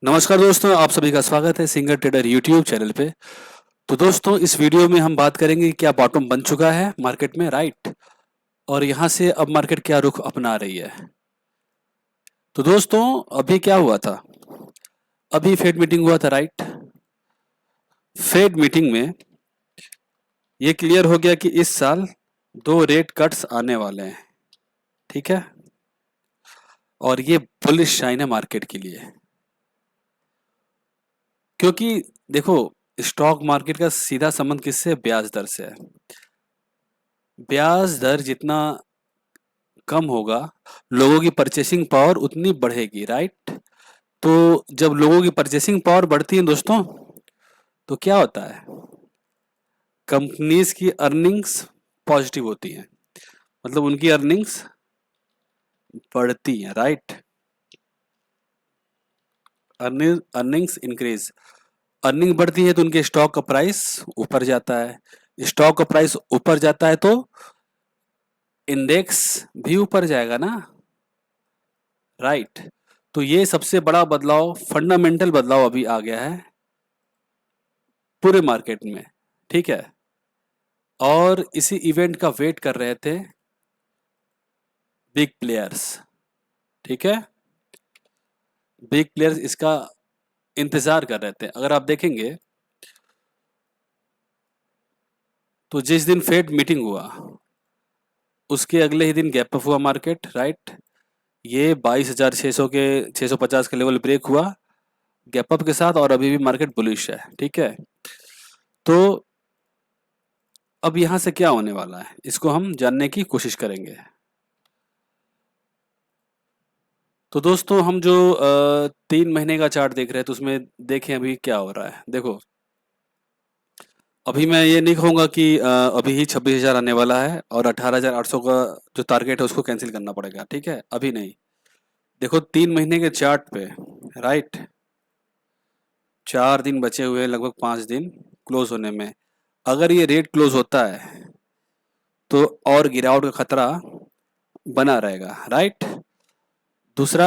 नमस्कार दोस्तों, आप सभी का स्वागत है सिंगर ट्रेडर यूट्यूब चैनल पे। तो दोस्तों, इस वीडियो में हम बात करेंगे कि क्या बॉटम बन चुका है मार्केट में, राइट? और यहाँ से अब मार्केट क्या रुख अपना रही है। तो दोस्तों, अभी क्या हुआ था? अभी फेड मीटिंग हुआ था, राइट? फेड मीटिंग में ये क्लियर हो गया कि इस साल 2 रेट कट्स आने वाले हैं, ठीक है? और ये बुलिश साइन है मार्केट के लिए, क्योंकि देखो, स्टॉक मार्केट का सीधा संबंध किससे है? ब्याज दर से है। ब्याज दर जितना कम होगा, लोगों की परचेसिंग पावर उतनी बढ़ेगी, राइट? तो जब लोगों की परचेसिंग पावर बढ़ती है दोस्तों, तो क्या होता है? कंपनीज की अर्निंग्स पॉजिटिव होती हैं, मतलब उनकी अर्निंग्स बढ़ती हैं, राइट? अर्निंग्स इंक्रीज, अर्निंग बढ़ती है तो उनके स्टॉक का प्राइस ऊपर जाता है। स्टॉक का प्राइस ऊपर जाता है तो इंडेक्स भी ऊपर जाएगा ना, राइट? तो ये सबसे बड़ा बदलाव, फंडामेंटल बदलाव अभी आ गया है पूरे मार्केट में, ठीक है? और इसी इवेंट का वेट कर रहे थे बिग प्लेयर्स, ठीक है? बिग प्लेयर्स इसका इंतजार कर रहे थे। अगर आप देखेंगे तो जिस दिन फेड मीटिंग हुआ उसके अगले ही दिन गैप अप हुआ मार्केट, राइट? ये 22,600 के 650 के लेवल ब्रेक हुआ गैप अप के साथ, और अभी भी मार्केट बुलिश है, ठीक है? तो अब यहां से क्या होने वाला है, इसको हम जानने की कोशिश करेंगे। तो दोस्तों, हम जो 3 महीने का चार्ट देख रहे हैं तो उसमें देखें अभी क्या हो रहा है। देखो, अभी मैं ये नहीं कहूंगा कि अभी ही 26,000 आने वाला है और 18,800 का जो टारगेट है उसको कैंसिल करना पड़ेगा, ठीक है? अभी नहीं। देखो, 3 महीने के चार्ट पे, राइट, 4 दिन बचे हुए हैं, लगभग 5 दिन क्लोज होने में। अगर ये रेट क्लोज होता है तो और गिरावट का खतरा बना रहेगा, राइट? दूसरा,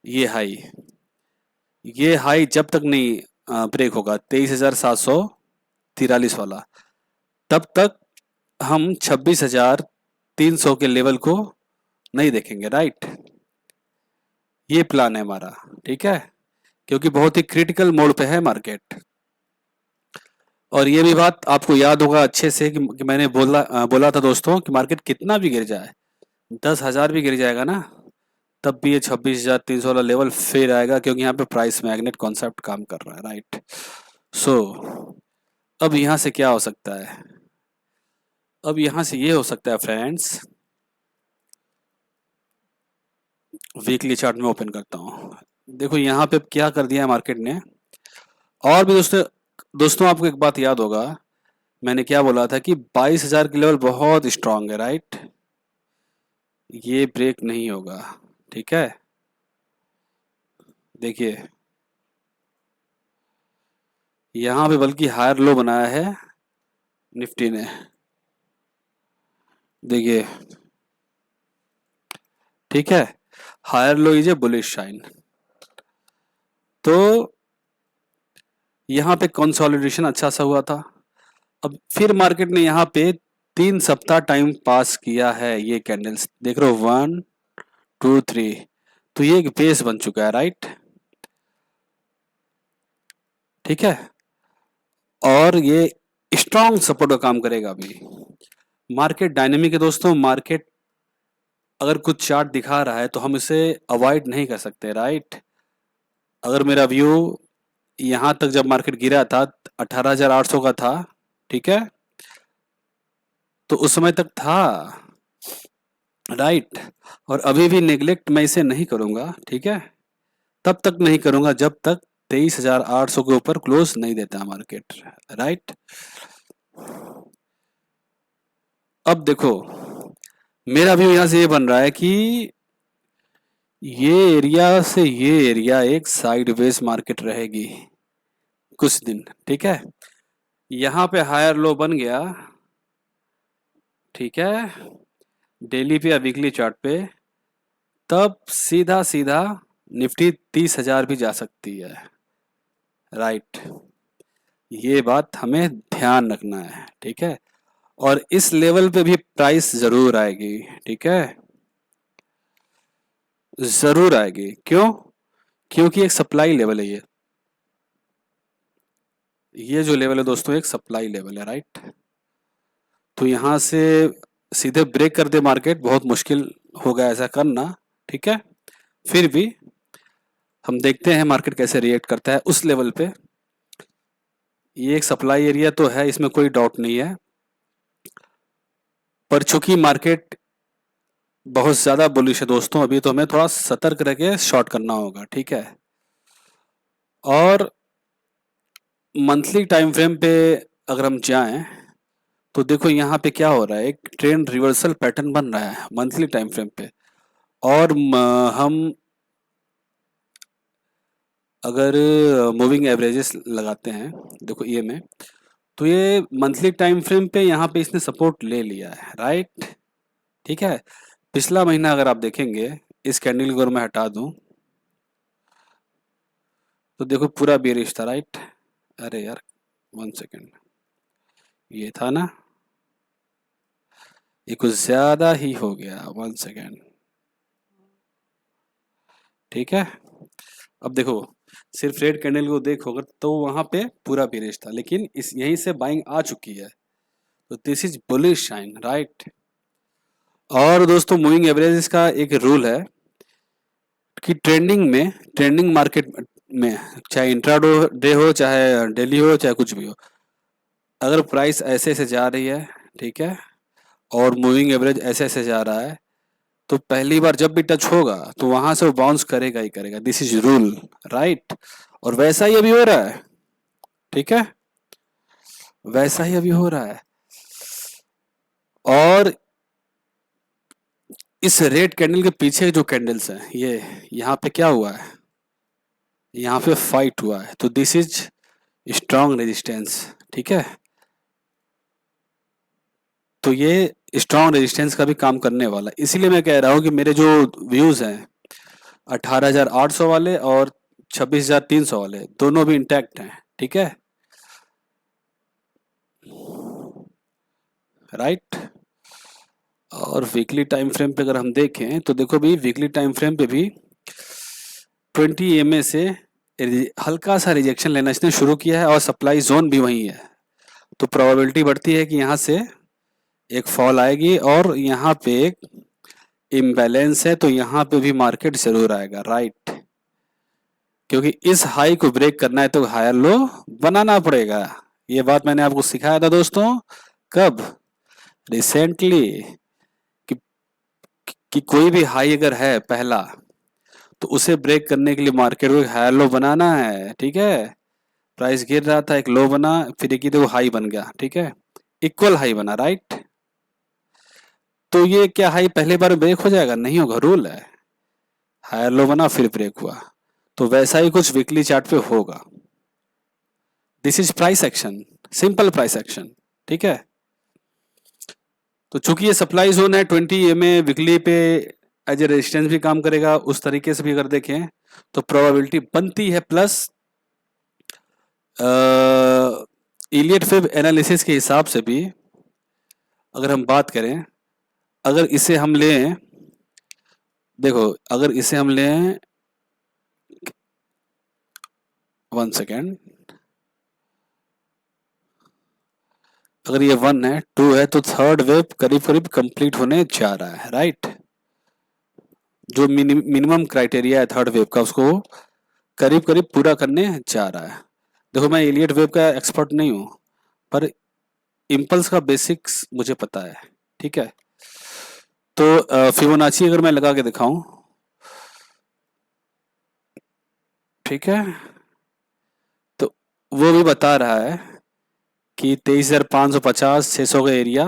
ये हाई, ये हाई जब तक नहीं ब्रेक होगा 23,743 वाला, तब तक हम 26,300 के लेवल को नहीं देखेंगे, राइट? ये प्लान है हमारा, ठीक है? क्योंकि बहुत ही क्रिटिकल मोड पे है मार्केट। और ये भी बात आपको याद होगा अच्छे से कि मैंने बोला था दोस्तों कि मार्केट कितना भी गिर जाए, 10,000 भी गिर जाएगा ना, तब भी ये 26,300 वाला लेवल फिर आएगा, क्योंकि यहाँ पे प्राइस मैग्नेट कॉन्सेप्ट काम कर रहा है, राइट? सो अब यहाँ से क्या हो सकता है? अब यहाँ से ये हो सकता है फ्रेंड्स, वीकली चार्ट में ओपन करता हूँ। देखो यहाँ पे क्या कर दिया है मार्केट ने। और भी दोस्तों, आपको एक बात याद होगा, मैंने क्या बोला था कि 22,000 की लेवल बहुत स्ट्रांग है, राइट? ये ब्रेक नहीं होगा, ठीक है? देखिए, यहाँ पे बल्कि हायर लो बनाया है निफ्टी ने, देखिए, ठीक है? Higher low is a bullish sign. तो यहाँ पे कंसोलिडेशन अच्छा सा हुआ था। अब फिर मार्केट ने यहाँ पे 3 सप्ताह टाइम पास किया है। ये कैंडल्स देख रहे हो, 1 2 3, तो ये एक बेस बन चुका है, राइट? ठीक है? और ये स्ट्रॉन्ग सपोर्ट का काम करेगा अभी। मार्केट डायनेमिक है दोस्तों। मार्केट अगर कुछ चार्ट दिखा रहा है तो हम इसे अवॉइड नहीं कर सकते, राइट? अगर मेरा व्यू यहाँ तक जब मार्केट गिरा था 18,800 का था, ठीक है, तो उस समय तक था, राइट? और अभी भी नेग्लेक्ट मैं इसे नहीं करूंगा, ठीक है? तब तक नहीं करूंगा जब तक 23,800 के ऊपर क्लोज नहीं देता मार्केट, राइट? अब देखो, मेरा व्यू यहां से ये बन रहा है कि ये एरिया से ये एरिया एक साइडवेज मार्केट रहेगी कुछ दिन, ठीक है? यहाँ पे हायर लो बन गया, ठीक है, डेली पे या वीकली चार्ट पे, तब सीधा सीधा निफ्टी 30,000 भी जा सकती है, राइट। ये बात हमें ध्यान रखना है, ठीक है। और इस लेवल पे भी प्राइस जरूर आएगी, ठीक है, जरूर आएगी। क्यों? क्योंकि एक सप्लाई लेवल है ये जो लेवल है दोस्तों एक सप्लाई लेवल है, राइट। तो यहाँ से सीधे ब्रेक कर दे मार्केट, बहुत मुश्किल होगा ऐसा करना, ठीक है। फिर भी हम देखते हैं मार्केट कैसे रिएक्ट करता है उस लेवल पे। ये एक सप्लाई एरिया तो है, इसमें कोई डाउट नहीं है, पर चूंकि मार्केट बहुत ज्यादा बुलिश है दोस्तों, अभी तो हमें थोड़ा सतर्क रह के शॉर्ट करना होगा, ठीक है। और मंथली टाइम फ्रेम पे अगर हम जाएं तो देखो यहाँ पे क्या हो रहा है, एक ट्रेंड रिवर्सल पैटर्न बन रहा है मंथली टाइम फ्रेम पे। और हम अगर मूविंग एवरेजेस लगाते हैं, देखो ये में, तो ये मंथली टाइम फ्रेम पे यहाँ पे इसने सपोर्ट ले लिया है, राइट, ठीक है। पिछला महीना अगर आप देखेंगे, इस कैंडल को अगर मैं हटा दूं तो देखो पूरा बेरिश था, राइट। अरे यार 1 सेकेंड, ये था ना, ये कुछ ज्यादा ही हो गया, 1 सेकेंड, ठीक है। अब देखो सिर्फ रेड कैंडल को देखोगे तो वहां पे पूरा बेरिश था, लेकिन इस यहीं से बाइंग आ चुकी है, तो this is bullish sign, right. और दोस्तों मूविंग एवरेज का एक रूल है कि ट्रेंडिंग मार्केट में, चाहे इंट्राडे हो, चाहे डेली हो, चाहे कुछ भी हो, अगर प्राइस ऐसे ऐसे जा रही है, ठीक है, और मूविंग एवरेज ऐसे ऐसे जा रहा है, तो पहली बार जब भी टच होगा तो वहां से वो बाउंस करेगा ही करेगा, दिस इज रूल, राइट। और वैसा ही अभी हो रहा है, ठीक है, वैसा ही अभी हो रहा है। और इस रेड कैंडल के पीछे जो कैंडल्स हैं, ये यहाँ पे क्या हुआ है, यहाँ पे फाइट हुआ है, तो दिस इज स्ट्रॉन्ग रेजिस्टेंस, ठीक है। तो ये स्ट्रॉन्ग रेजिस्टेंस का भी काम करने वाला है, इसीलिए मैं कह रहा हूँ कि मेरे जो व्यूज हैं 18,800 वाले और 26,300 वाले दोनों भी इंटैक्ट हैं, ठीक है, राइट। और वीकली टाइम फ्रेम पे अगर हम देखें तो देखो भी वीकली टाइम फ्रेम पे भी 20 EMA से हल्का सा रिजेक्शन लेना इसने शुरू किया है, और सप्लाई जोन भी वही है, तो प्रोबेबिलिटी बढ़ती है कि यहाँ से एक फॉल आएगी, और यहाँ पे एक इम्बैलेंस है, तो यहाँ पे भी मार्केट जरूर आएगा, राइट। क्योंकि इस हाई को ब्रेक करना है तो हायर लो बनाना पड़ेगा, ये बात मैंने आपको सिखाया था दोस्तों, कब, रिसेंटली, कि, कि कोई भी हाई अगर है पहला, तो उसे ब्रेक करने के लिए मार्केट को हायर लो बनाना है, ठीक है। प्राइस गिर रहा था, एक लो बना, फिर एक वो हाई बन गया, ठीक है, इक्वल हाई बना, राइट। तो ये क्या हाई पहले बार ब्रेक हो जाएगा? नहीं होगा, रूल है, हायर लो बना फिर ब्रेक हुआ, तो वैसा ही कुछ वीकली चार्ट पे होगा। This is price action, simple price action, ठीक है। तो चूंकि ये सप्लाई जोन है 20 EMA वीकली पे एज ए रेजिस्टेंस भी काम करेगा, उस तरीके से भी अगर देखें तो प्रोबेबिलिटी बनती है, प्लस इलियट फिब एनालिसिस के हिसाब से भी अगर हम बात करें, अगर इसे हम लें, देखो अगर इसे हम लें, 1 सेकेंड, अगर ये 1 है, 2 है, तो थर्ड वेव करीब करीब कंप्लीट होने जा रहा है, राइट। जो मिनिमम क्राइटेरिया है थर्ड वेव का, उसको करीब करीब पूरा करने जा रहा है। देखो मैं एलियट वेव का एक्सपर्ट नहीं हूँ, पर इम्पल्स का बेसिक्स मुझे पता है, ठीक है। तो फिबोनाची अगर मैं लगा के दिखाऊं, ठीक है, तो वो भी बता रहा है कि 23,550 600 का एरिया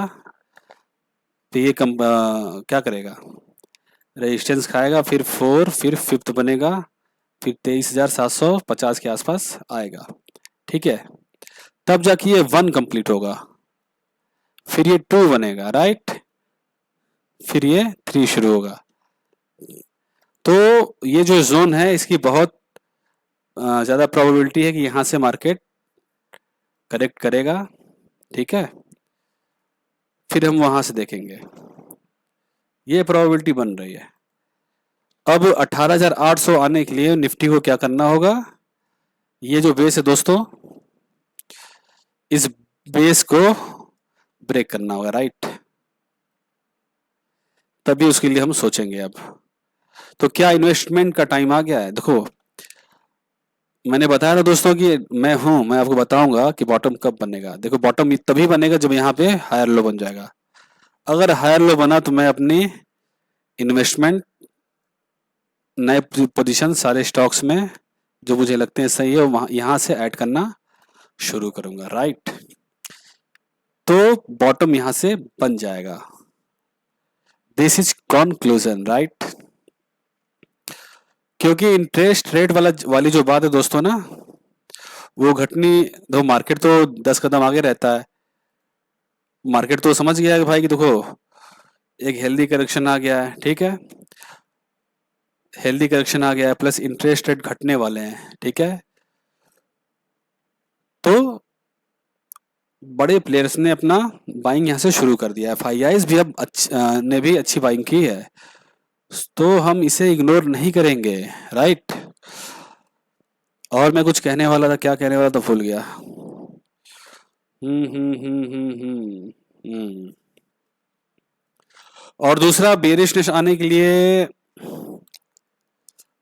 पे ये क्या करेगा, रेजिस्टेंस खाएगा, फिर 4, फिर फिफ्थ बनेगा, फिर 23,750 के आसपास आएगा, ठीक है। तब जाके ये 1 कंप्लीट होगा, फिर ये 2 बनेगा, राइट, फिर ये 3 शुरू होगा, ये जो जोन है इसकी बहुत ज़्यादा प्रोबेबिलिटी है कि यहाँ से मार्केट करेक्ट करेगा, ठीक है। फिर हम वहाँ से देखेंगे, ये प्रोबेबिलिटी बन रही है। अब 18,800 आने के लिए निफ्टी को क्या करना होगा, ये जो बेस है दोस्तों, इस बेस को ब्रेक करना होगा, राइट। तभी उसके लिए हम सोचेंगे अब। तो क्या इन्वेस्टमेंट का टाइम आ गया है? देखो, मैंने बताया था दोस्तों कि मैं आपको बताऊंगा कि बॉटम कब बनेगा। देखो, बॉटम तभी बनेगा जब यहाँ पे हायर लो बन जाएगा। अगर हायर लो बना तो मैं अपनी इन्वेस्टमेंट, नए पोजीशन सारे स्टॉक्स में जो मुझे लगते हैं सही है वहां यहाँ से ऐड करना शुरू करूंगा, राइट। तो बॉटम यहाँ से बन जाएगा। This is conclusion, right. क्योंकि इंटरेस्ट रेट वाली जो बात है दोस्तों ना, वो घटनी, दो मार्केट तो 10 कदम आगे रहता है। मार्केट तो समझ गया है कि भाई कि देखो एक हेल्दी करेक्शन आ गया है, ठीक है। हेल्दी करेक्शन आ गया है प्लस इंटरेस्ट रेट घटने वाले हैं, ठीक है। तो बड़े प्लेयर्स ने अपना बाइंग यहाँ से शुरू कर दिया है। एफआईआईज भी अब ने भी अच्छी बाइंग की है, तो हम इसे इग्नोर नहीं करेंगे, राइट। और मैं कुछ कहने वाला था, क्या कहने वाला था भूल गया। हम्म। और दूसरा, बेरिशनेस आने के लिए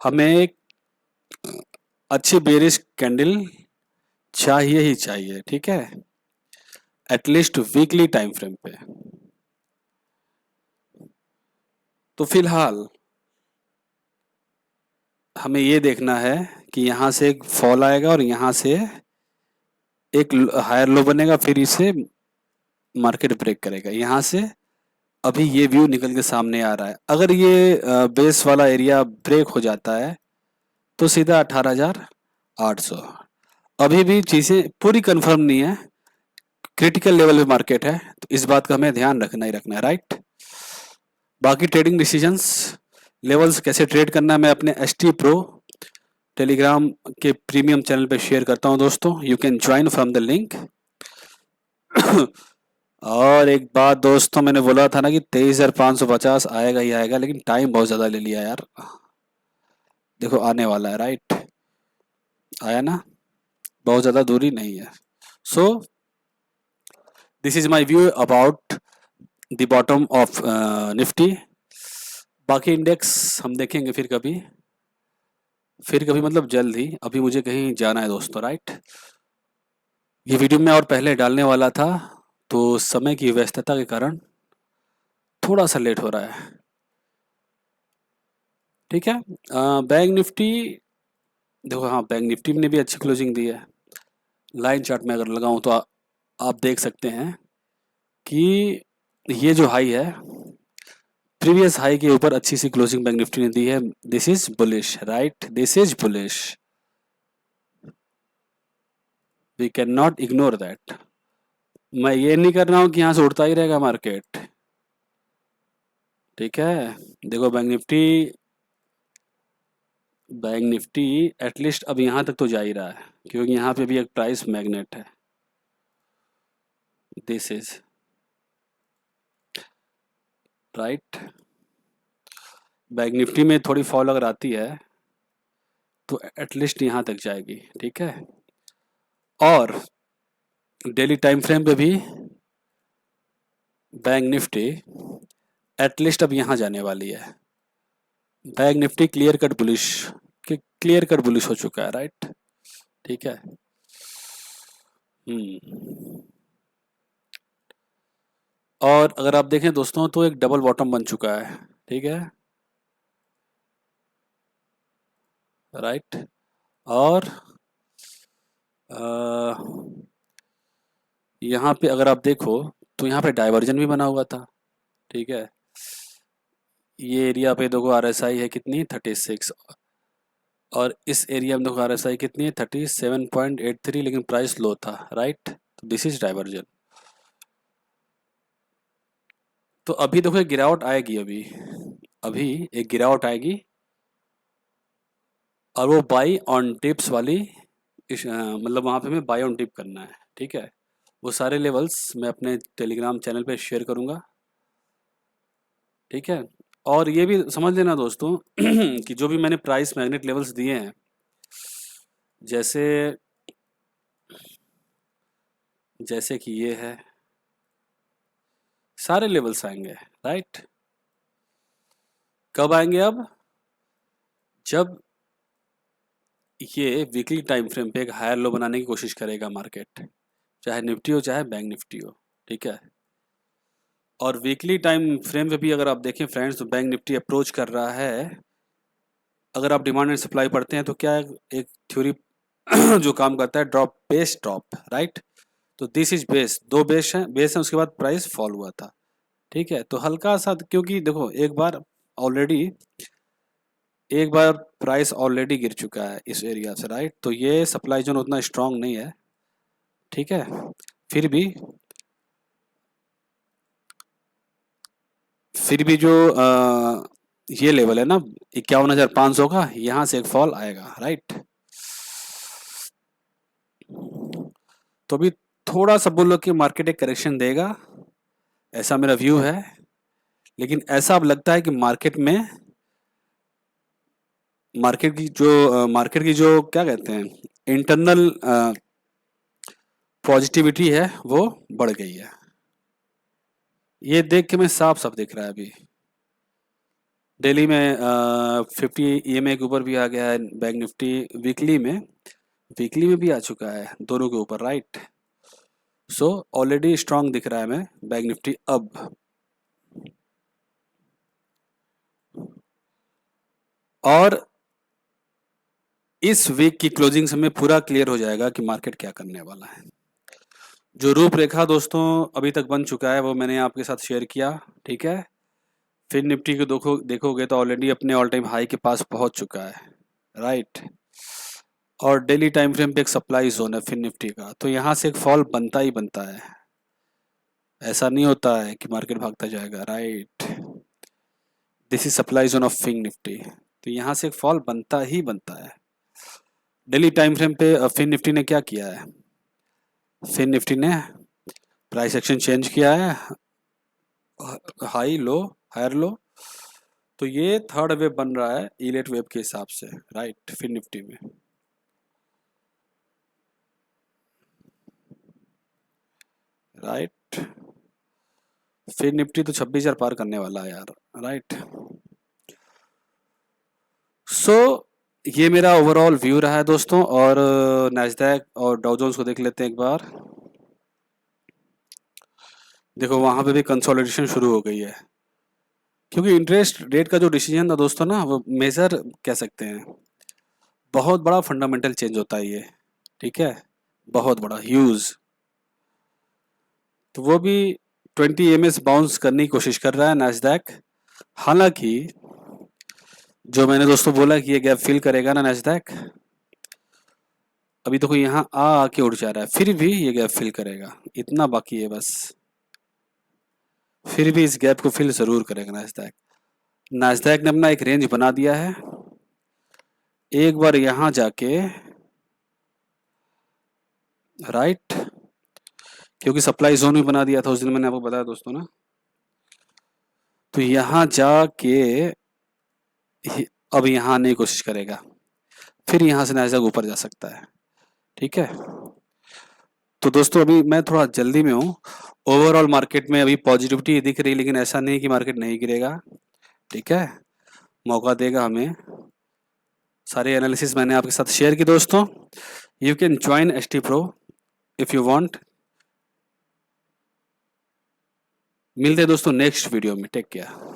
हमें एक अच्छी बेरिश कैंडल चाहिए ही चाहिए, ठीक है, एटलीस्ट वीकली टाइम फ्रेम पे। तो फिलहाल हमें ये देखना है कि यहाँ से एक फॉल आएगा और यहाँ से एक हायर लो बनेगा, फिर इसे मार्केट ब्रेक करेगा यहाँ से। अभी ये व्यू निकल के सामने आ रहा है। अगर ये बेस वाला एरिया ब्रेक हो जाता है तो सीधा 18,800। अभी भी चीज़ें पूरी कंफर्म नहीं है, क्रिटिकल लेवल पे मार्केट है, तो इस बात का हमें ध्यान रखना ही रखना है, राइट। बाकी ट्रेडिंग डिसीजंस लेवल्स कैसे ट्रेड करना है मैं अपने एसटी प्रो टेलीग्राम के प्रीमियम चैनल पे शेयर करता हूं दोस्तों, you can join from the link. और एक बात दोस्तों, मैंने बोला था ना कि 23,550 आएगा ही आएगा, लेकिन टाइम बहुत ज़्यादा ले लिया यार। देखो आने वाला है, राइट, आया ना, बहुत ज़्यादा दूरी नहीं है। So this is my view about the bottom of Nifty. बाकी इंडेक्स हम देखेंगे फिर कभी मतलब जल्द ही। अभी मुझे कहीं जाना है दोस्तों, राइट। ये वीडियो मैं और पहले डालने वाला था, तो समय की व्यस्तता के कारण थोड़ा सा लेट हो रहा है, ठीक है। बैंक निफ्टी, देखो हाँ, बैंक निफ्टी ने भी अच्छी क्लोजिंग दी है। लाइन चार्ट में अगर लगाऊं तो आप देख सकते हैं कि ये जो हाई है, प्रीवियस हाई के ऊपर अच्छी सी क्लोजिंग बैंक निफ्टी ने दी है। This is bullish, right, this is bullish, we can not ignore that. मैं ये नहीं कर रहा हूँ कि यहाँ से उड़ता ही रहेगा मार्केट, ठीक है। देखो बैंक निफ्टी एटलीस्ट अब यहाँ तक तो जा ही रहा है, क्योंकि यहाँ पे भी एक प्राइस मैग्नेट है, this is right. Bank Nifty में थोड़ी फॉल अगर आती है तो एटलीस्ट यहाँ तक जाएगी, ठीक है। और डेली टाइम फ्रेम पे भी बैंक निफ्टी एटलीस्ट अब यहाँ जाने वाली है। Bank Nifty clear cut bullish हो चुका है, राइट, ठीक है। और अगर आप देखें दोस्तों तो एक डबल बॉटम बन चुका है, ठीक है, राइट। और यहाँ पे अगर आप देखो तो यहाँ पे डाइवर्जन भी बना हुआ था, ठीक है। ये एरिया पे देखो आरएसआई है कितनी, 36, और इस एरिया में देखो आरएसआई कितनी है, 37.83, लेकिन प्राइस लो था, राइट। तो दिस इज डाइवर्जन। तो अभी देखो एक गिरावट आएगी, अभी एक गिरावट आएगी, और वो बाई ऑन टिप्स वाली मतलब वहाँ पे हमें बाई ऑन टिप करना है, ठीक है। वो सारे लेवल्स मैं अपने टेलीग्राम चैनल पे शेयर करूँगा, ठीक है। और ये भी समझ लेना दोस्तों कि जो भी मैंने प्राइस मैग्नेट लेवल्स दिए हैं, जैसे जैसे कि ये है, सारे लेवल्स आएंगे, राइट। कब आएंगे? अब जब ये वीकली टाइम फ्रेम पे एक हायर लो बनाने की कोशिश करेगा मार्केट, चाहे निफ्टी हो चाहे बैंक निफ्टी हो, ठीक है। और वीकली टाइम फ्रेम पे भी अगर आप देखें फ्रेंड्स, तो बैंक निफ्टी अप्रोच कर रहा है। अगर आप डिमांड एंड सप्लाई पढ़ते हैं तो क्या है, एक थ्योरी जो काम करता है, ड्रॉप बेस ड्रॉप, राइट। तो दिस इज बेस, दो बेस है, उसके बाद प्राइस फॉल हुआ था, ठीक है। तो हल्का सा, क्योंकि देखो एक बार प्राइस ऑलरेडी गिर चुका है इस एरिया से, राइट। तो ये सप्लाई जोन उतना स्ट्रांग नहीं है, ठीक है। फिर भी जो ये लेवल है ना 51,500 का, यहाँ से एक फॉल आएगा, राइट। तो अभी थोड़ा सा बोलो कि मार्केट एक करेक्शन देगा, ऐसा मेरा व्यू है। लेकिन ऐसा अब लगता है कि मार्केट की जो क्या कहते हैं, इंटरनल पॉजिटिविटी है, वो बढ़ गई है। ये देख के मैं साफ साफ दिख रहा है अभी। डेली में 50 ईएमए के ऊपर भी आ गया है बैंक निफ्टी, वीकली में भी आ चुका है, दोनों के ऊपर, राइट। सो ऑलरेडी स्ट्रांग दिख रहा है मैं बैंक निफ्टी अब। और इस वीक की क्लोजिंग से हमें पूरा क्लियर हो जाएगा कि मार्केट क्या करने वाला है। जो रूपरेखा दोस्तों अभी तक बन चुका है वो मैंने आपके साथ शेयर किया, ठीक है। फिर निफ्टी को देखोगे तो ऑलरेडी अपने ऑल टाइम हाई के पास पहुंच चुका है, राइट। और डेली टाइम फ्रेम पे एक सप्लाई जोन है फिर निफ्टी का, तो यहाँ से एक फॉल बनता ही बनता है, ऐसा नहीं होता है कि मार्केट भागता जाएगा, right. This is supply zone of Fin Nifty, तो यहाँ से एक फॉल बनता ही बनता है। डेली टाइम फ्रेम पे फिन निफ्टी ने क्या किया है, फिन निफ्टी ने प्राइस एक्शन चेंज किया है, हाई लो, हायर लो। तो ये थर्ड वेव बन रहा है इलेट वेव के हिसाब से, राइट, फिर निफ्टी में, राइट। फिर निफ्टी तो 26,000 पार करने वाला है यार, राइट। सो ये मेरा ओवरऑल व्यू रहा है दोस्तों। और नैस्डैक और डाउ जोन्स को देख लेते हैं एक बार। देखो वहां पे भी कंसोलिडेशन शुरू हो गई है, क्योंकि इंटरेस्ट रेट का जो डिसीजन था दोस्तों ना, वो मेजर कह सकते हैं, बहुत बड़ा फंडामेंटल चेंज होता है ये, ठीक है, बहुत बड़ा, ह्यूज। तो वो भी 20 EMS बाउंस करने की कोशिश कर रहा है नैस्डैक। हालांकि जो मैंने दोस्तों बोला कि ये गैप फिल करेगा ना नैस्डैक, अभी देखो यहाँ आके उड़ जा रहा है, फिर भी ये गैप फिल करेगा, इतना बाकी है बस। फिर भी इस गैप को फिल जरूर करेगा नैस्डैक। नैस्डैक ने अपना एक रेंज बना दिया है, एक बार यहाँ जाके, राइट, क्योंकि सप्लाई जोन भी बना दिया था उस दिन मैंने आपको बताया दोस्तों ना। तो यहाँ जाके अब यहाँ आने की कोशिश करेगा, फिर यहाँ से नैस्डैक ऊपर जा सकता है, ठीक है। तो दोस्तों अभी मैं थोड़ा जल्दी में हूँ। ओवरऑल मार्केट में अभी पॉजिटिविटी दिख रही है, लेकिन ऐसा नहीं कि मार्केट नहीं गिरेगा, ठीक है, मौका देगा हमें। सारे एनालिसिस मैंने आपके साथ शेयर की दोस्तों। You can join ST Pro if you want. मिलते हैं दोस्तों नेक्स्ट वीडियो में, टेक केयर।